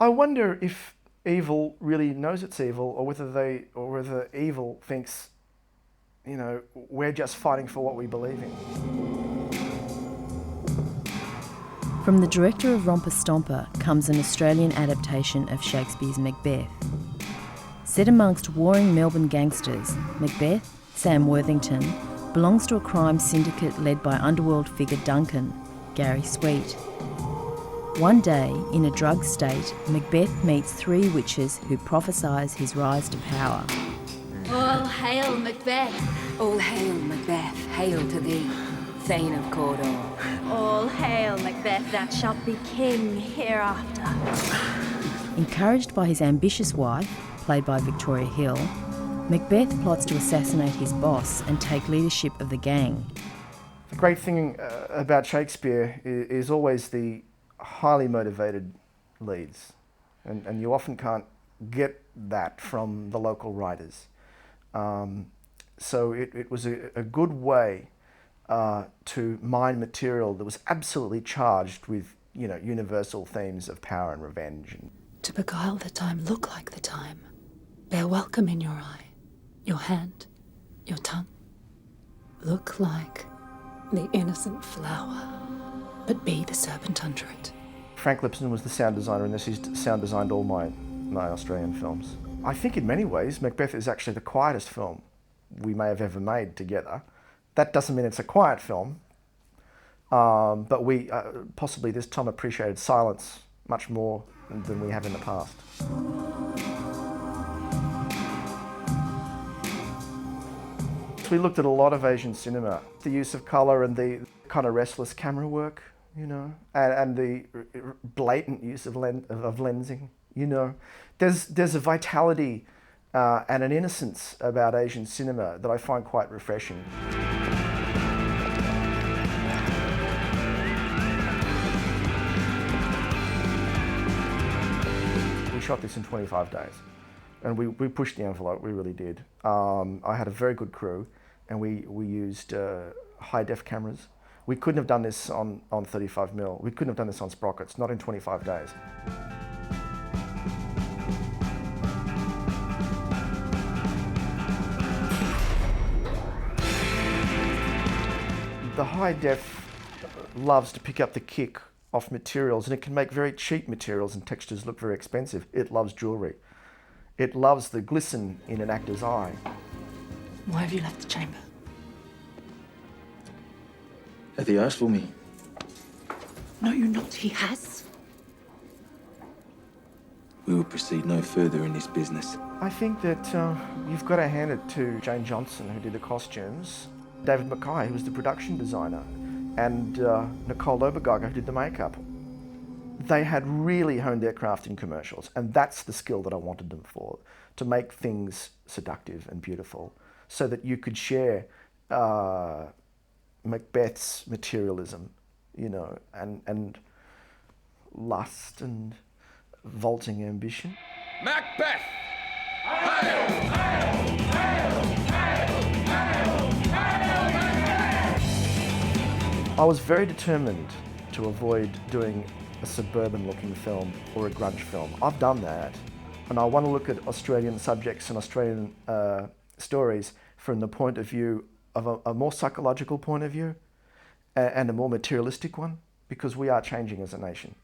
I wonder if evil really knows it's evil, or whether evil thinks, you know, we're just fighting for what we believe in. From the director of Romper Stomper comes an Australian adaptation of Shakespeare's Macbeth. Set amongst warring Melbourne gangsters, Macbeth, Sam Worthington, belongs to a crime syndicate led by underworld figure Duncan, Gary Sweet. One day, in a drugged state, Macbeth meets three witches who prophesise his rise to power. All hail Macbeth! All hail, Macbeth, hail to thee, Thane of Cawdor. All hail Macbeth, that shalt be king hereafter. Encouraged by his ambitious wife, played by Victoria Hill, Macbeth plots to assassinate his boss and take leadership of the gang. The great thing about Shakespeare is always the highly motivated leads, and you often can't get that from the local writers. So it was a good way to mine material that was absolutely charged with, you know, universal themes of power and revenge. To beguile the time, look like the time. Bear welcome in your eye, your hand, your tongue. Look like the innocent flower, but be the serpent under it. Frank Lipson was the sound designer in this. He's sound designed all my Australian films. I think in many ways Macbeth is actually the quietest film we may have ever made together. That doesn't mean it's a quiet film, but we possibly this time appreciated silence much more than we have in the past. We looked at a lot of Asian cinema, the use of colour and the kind of restless camera work, you know, and the blatant use of lensing, you know. There's a vitality and an innocence about Asian cinema that I find quite refreshing. We shot this in 25 days, and we pushed the envelope, we really did. I had a very good crew, and we used high-def cameras. We couldn't have done this on 35mm. We couldn't have done this on sprockets, not in 25 days. The high-def loves to pick up the kick off materials, and it can make very cheap materials and textures look very expensive. It loves jewellery. It loves the glisten in an actor's eye. Why have you left the chamber? Have you asked for me? No, you're not. He has. We will proceed no further in this business. I think that you've got to hand it to Jane Johnson, who did the costumes, David Mackay, who was the production designer, and Nicole Obergeiger, who did the makeup. They had really honed their craft in commercials, and that's the skill that I wanted them for, to make things seductive and beautiful, so that you could share Macbeth's materialism, you know, and lust and vaulting ambition. Macbeth! Hail! Hail! Hail! Hail! Hail! Hail! Macbeth! I was very determined to avoid doing a suburban-looking film or a grunge film. I've done that, and I want to look at Australian subjects and Australian stories from the point of view of a more psychological point of view and a more materialistic one, because we are changing as a nation.